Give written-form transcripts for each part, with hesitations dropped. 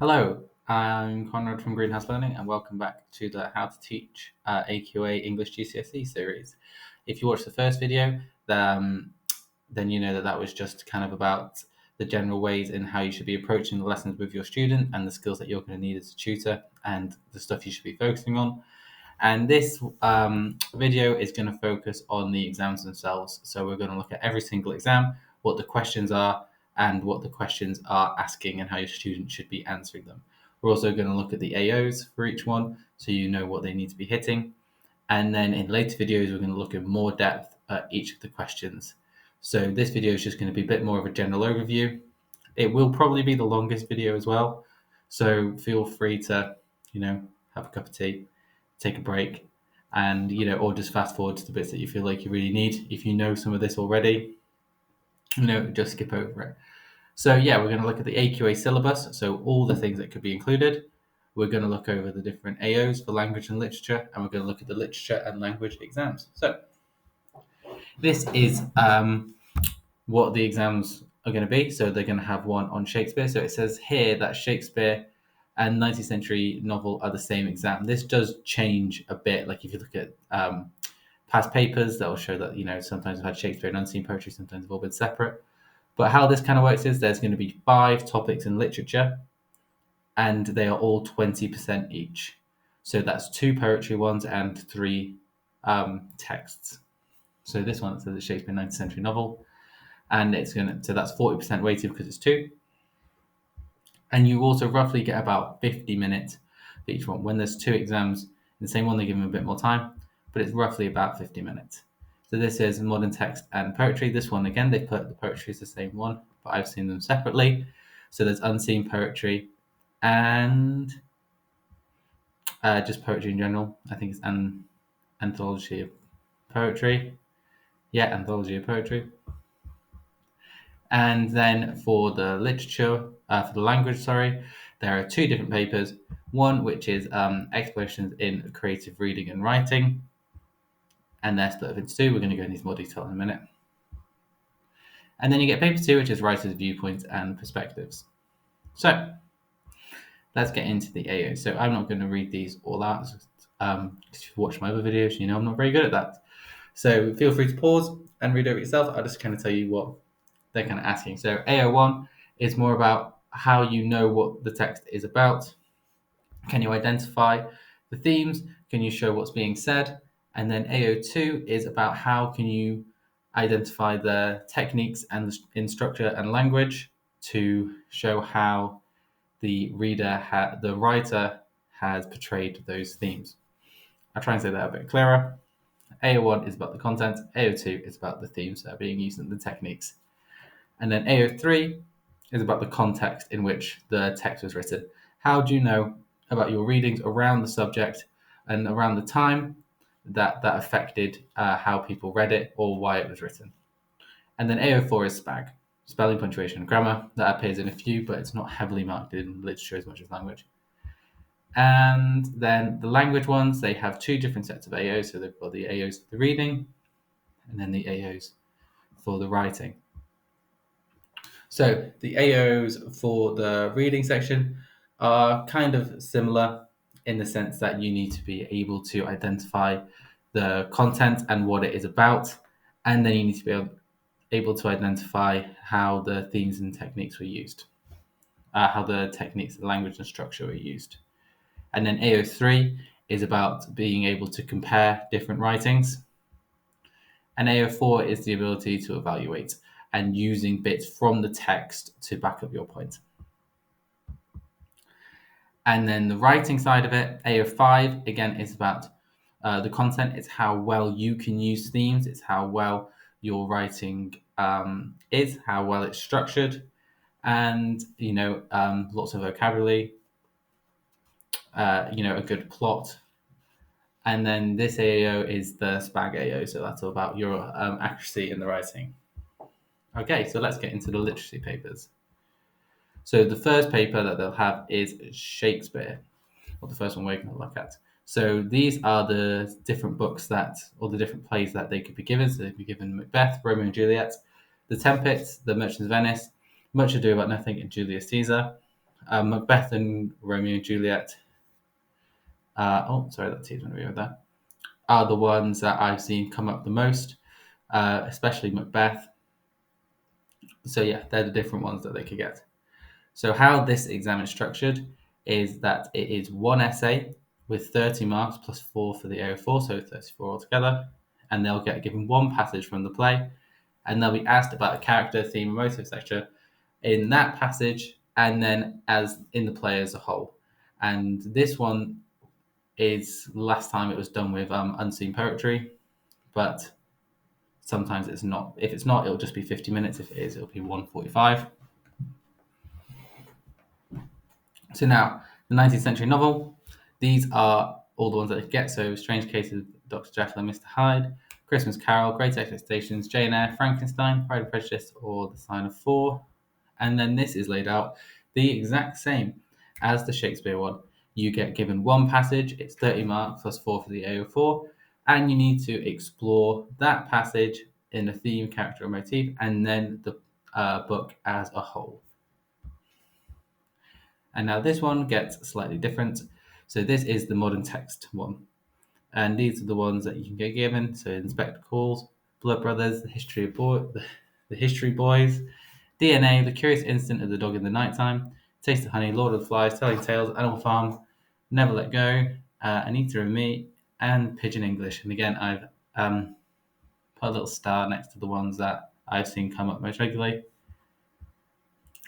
Hello, I'm Conrad from Greenhouse Learning, and welcome back to the How to Teach AQA English GCSE series. If you watched the first video, then you know that was just kind of about the general ways in how you should be approaching the lessons with your student and the skills that you're going to need as a tutor and the stuff you should be focusing on. And this video is going to focus on the exams themselves. So we're going to look at every single exam, what the questions are, and what the questions are asking and how your student should be answering them. We're also going to look at the AOs for each one so you know what they need to be hitting. And then in later videos, we're going to look in more depth at each of the questions. So this video is just going to be a bit more of a general overview. It will probably be the longest video as well. So feel free to, have a cup of tea, take a break, and, or just fast forward to the bits that you feel like you really need. If you know some of this already, just skip over it. So yeah, we're going to look at the AQA syllabus, so all the things that could be included. We're going to look over the different AOs for language and literature, and we're going to look at the literature and language exams. So this is what the exams are going to be. So they're going to have one on Shakespeare. So it says here that Shakespeare and 19th century novel are the same exam. This does change a bit. Like if you look at past papers, that will show that, sometimes we've had Shakespeare and unseen poetry, sometimes they've all been separate. But how this kind of works is there's going to be 5 topics in literature, and they are all 20% each. So that's 2 poetry ones and 3 texts. So this one says it's Shakespeare 19th century novel, and so that's 40% weighted because it's 2. And you also roughly get about 50 minutes for each one. When there's 2 exams in the same one, they give them a bit more time, but it's roughly about 50 minutes. So this is modern text and poetry. This one, again, they put the poetry is the same one, but I've seen them separately. So there's unseen poetry and just poetry in general. I think it's an anthology of poetry. Yeah, anthology of poetry. And then for the literature, for the language, there are 2 different papers. One which is explorations in creative reading and writing, and they're split up into 2. We're going to go into more detail in a minute. And then you get paper 2, which is writers' viewpoints and perspectives. So let's get into the AO. So I'm not going to read these all out. If you've watched my other videos, you know I'm not very good at that. So feel free to pause and read over yourself. I'll just kind of tell you what they're kind of asking. So AO1 is more about how you know what the text is about. Can you identify the themes? Can you show what's being said? And then AO2 is about how can you identify the techniques and in structure and language to show how the writer has portrayed those themes. I'll try and say that a bit clearer. AO1 is about the content, AO2 is about the themes that are being used and the techniques. And then AO3 is about the context in which the text was written. How do you know about your readings around the subject and around the time that affected how people read it or why it was written? And then AO4 is SPAG, spelling, punctuation, and grammar. That appears in a few, but it's not heavily marked in literature as much as language. And then the language ones, they have 2 different sets of AOs. So they've got the AOs for the reading and then the AOs for the writing. So the AOs for the reading section are kind of similar in the sense that you need to be able to identify the content and what it is about, and then you need to be able to identify how the themes and techniques were used, how the techniques, language, and structure were used. And then AO3 is about being able to compare different writings. And AO4 is the ability to evaluate and using bits from the text to back up your point. And then the writing side of it, AO5, again, is about the content. It's how well you can use themes. It's how well your writing is, how well it's structured, and, lots of vocabulary, a good plot. And then this AO is the SPAG AO, so that's all about your accuracy in the writing. Okay, so let's get into the literacy papers. So the first paper that they'll have is Shakespeare, or the first one we're going to look at. So these are the different books or the different plays that they could be given. So they'd be given Macbeth, Romeo and Juliet, The Tempest, The Merchant of Venice, Much Ado About Nothing, and Julius Caesar. Macbeth and Romeo and Juliet. That T's going to be over there. Are the ones that I've seen come up the most, especially Macbeth. So yeah, they're the different ones that they could get. So how this exam is structured is that it is one essay with 30 marks plus 4 for the AO4, so 34 altogether, and they'll get given one passage from the play, and they'll be asked about a character, theme, motive, etc. in that passage, and then as in the play as a whole. And this one is last time it was done with unseen poetry, but sometimes it's not. If it's not, it'll just be 50 minutes. If it is, it'll be 145. So now, the 19th century novel. These are all the ones that I get. So Strange Case of Dr. Jekyll and Mr. Hyde, Christmas Carol, Great Expectations, Jane Eyre, Frankenstein, Pride and Prejudice, or The Sign of Four. And then this is laid out the exact same as the Shakespeare one. You get given one passage, it's 30 marks plus 4 for the AO4, and you need to explore that passage in a theme, character, or motif, and then the book as a whole. And now this one gets slightly different. So this is the modern text one. And these are the ones that you can get given. So Inspector Calls, Blood Brothers, The History Boys, DNA, The Curious Instant of the Dog in the Nighttime, Taste of Honey, Lord of the Flies, Telling Tales, Animal Farm, Never Let Go, Anita and Me, and Pigeon English. And again, I've put a little star next to the ones that I've seen come up most regularly.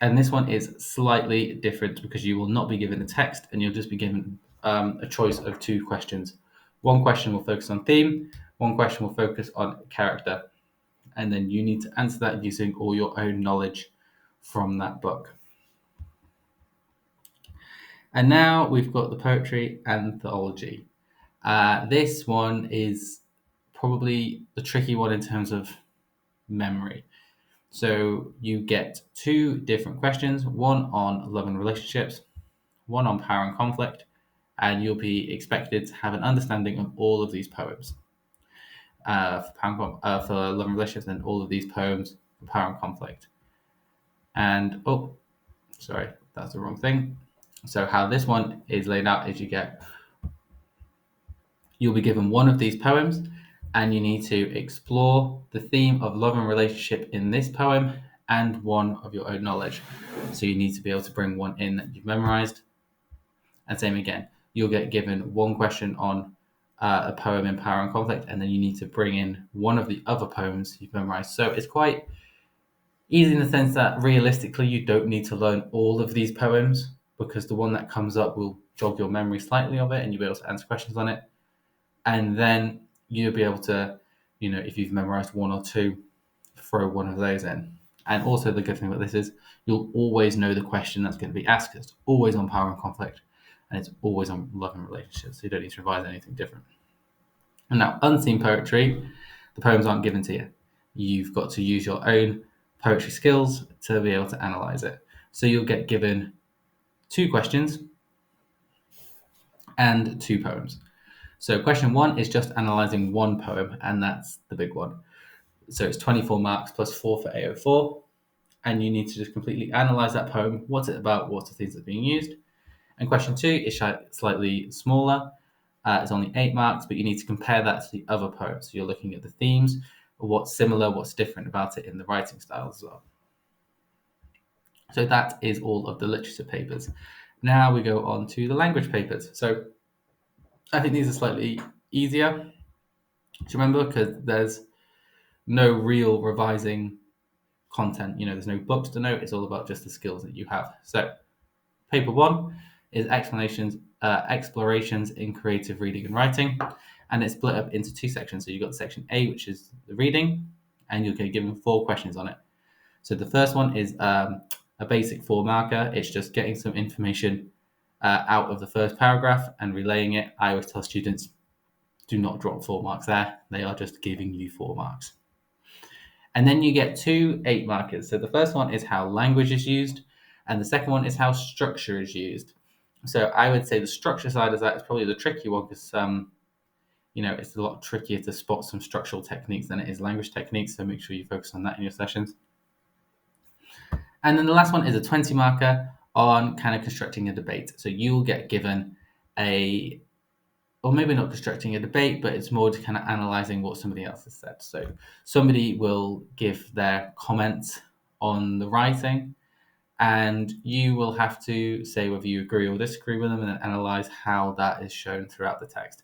And this one is slightly different because you will not be given a text and you'll just be given a choice of two questions. One question will focus on theme, one question will focus on character. And then you need to answer that using all your own knowledge from that book. And now we've got the poetry anthology. This one is probably the tricky one in terms of memory. So you get two different questions, one on love and relationships, one on power and conflict, and you'll be expected to have an understanding of all of these poems for love and relationships, and all of these poems for power and conflict. And sorry, that's the wrong thing. So how this one is laid out is you'll be given one of these poems, and you need to explore the theme of love and relationship in this poem and one of your own knowledge. So you need to be able to bring one in that you've memorized. And same again, you'll get given one question on a poem in power and conflict, and then you need to bring in one of the other poems you've memorized. So it's quite easy in the sense that realistically you don't need to learn all of these poems, because the one that comes up will jog your memory slightly of it and you'll be able to answer questions on it. And then you'll be able to, if you've memorized one or two, throw one of those in. And also the good thing about this is you'll always know the question that's going to be asked. It's always on power and conflict, and it's always on love and relationships. So you don't need to revise anything different. And now, unseen poetry, the poems aren't given to you. You've got to use your own poetry skills to be able to analyze it. So you'll get given two questions and two poems. So question one is just analysing one poem, and that's the big one. So it's 24 marks plus 4 for AO4, and you need to just completely analyse that poem. What's it about? What's the things that are being used? And question two is slightly smaller. It's only 8 marks, but you need to compare that to the other poems. So you're looking at the themes, what's similar, what's different about it in the writing style as well. So that is all of the literature papers. Now we go on to the language papers. So I think these are slightly easier to remember because there's no real revising content. There's no books to note. It's all about just the skills that you have. So paper one is explorations in creative reading and writing, and it's split up into two sections. So you've got section A, which is the reading, and you'll get given 4 questions on it. So the first one is a basic 4 marker. It's just getting some information out of the first paragraph and relaying it. I always tell students, do not drop 4 marks there. They are just giving you 4 marks. And then you get 2 8 markers. So the first one is how language is used, and the second one is how structure is used. So I would say the structure side of that is probably the tricky one because, it's a lot trickier to spot some structural techniques than it is language techniques. So make sure you focus on that in your sessions. And then the last one is a 20 marker on kind of constructing a debate. So you'll get given or maybe not constructing a debate, but it's more to kind of analyzing what somebody else has said. So somebody will give their comments on the writing, and you will have to say whether you agree or disagree with them and then analyze how that is shown throughout the text.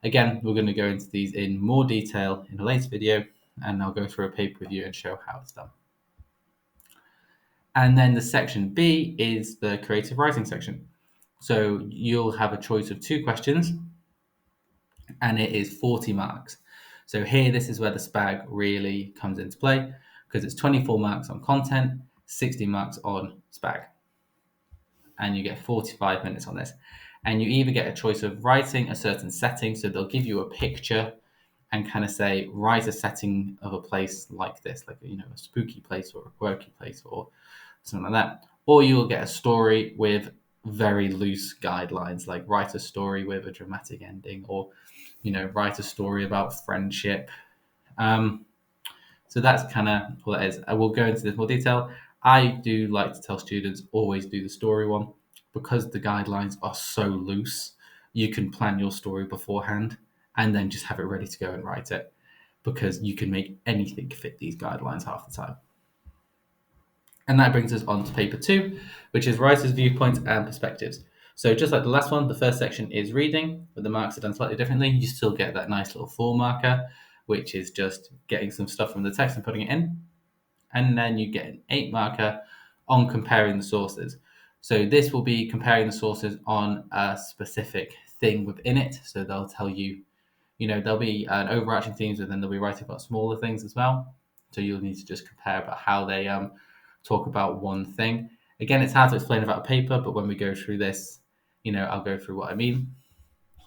Again, we're going to go into these in more detail in a later video, and I'll go through a paper with you and show how it's done. And then the section B is the creative writing section. So you'll have a choice of 2 questions, and it is 40 marks. So here, this is where the SPAG really comes into play, because it's 24 marks on content, 60 marks on SPAG. And you get 45 minutes on this. And you either get a choice of writing a certain setting, so they'll give you a picture and kind of say, write a setting of a place like this, like, a spooky place or a quirky place or something like that. Or you'll get a story with very loose guidelines, like write a story with a dramatic ending, or write a story about friendship. So that's kind of what it is. I will go into this more detail. I do like to tell students, always do the story one, because the guidelines are so loose. You can plan your story beforehand and then just have it ready to go and write it, because you can make anything fit these guidelines half the time. And that brings us on to paper 2, which is writers' viewpoints and perspectives. So just like the last one, the first section is reading, but the marks are done slightly differently. You still get that nice little 4 marker, which is just getting some stuff from the text and putting it in. And then you get an 8 marker on comparing the sources. So this will be comparing the sources on a specific thing within it. So they'll tell you, there'll be an overarching themes, and then they'll be writing about smaller things as well. So you'll need to just compare about how they talk about one thing. Again, it's hard to explain about a paper, but when we go through this, I'll go through what I mean.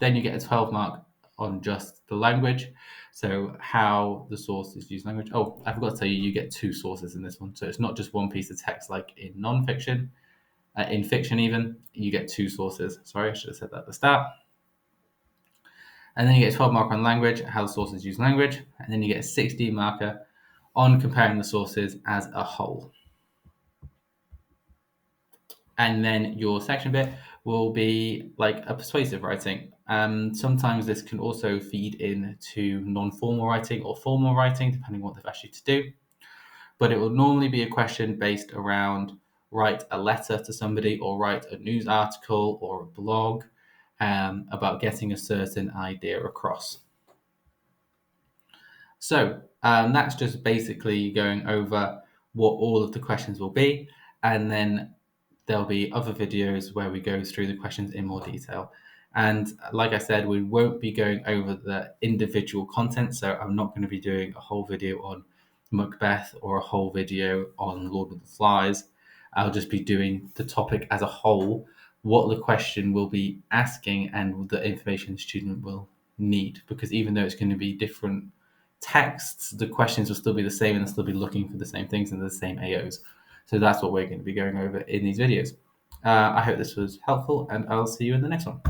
Then you get a 12 mark on just the language. So how the sources use language. Oh, I forgot to tell you, you get 2 sources in this one. So it's not just one piece of text like in non-fiction. In fiction even, you get 2 sources. Sorry, I should have said that at the start. And then you get a 12 marker on language, how the sources use language. And then you get a 60 marker on comparing the sources as a whole. And then your section bit will be like a persuasive writing. Sometimes this can also feed into non-formal writing or formal writing, depending on what they've asked you to do. But it will normally be a question based around write a letter to somebody, or write a news article or a blog about getting a certain idea across. So that's just basically going over what all of the questions will be, and then there'll be other videos where we go through the questions in more detail. And like I said, we won't be going over the individual content. So I'm not going to be doing a whole video on Macbeth or a whole video on Lord of the Flies. I'll just be doing the topic as a whole, what the question will be asking, and the information the student will need. Because even though it's going to be different texts, the questions will still be the same, and they'll still be looking for the same things and the same AOs. So that's what we're going to be going over in these videos. I hope this was helpful, and I'll see you in the next one.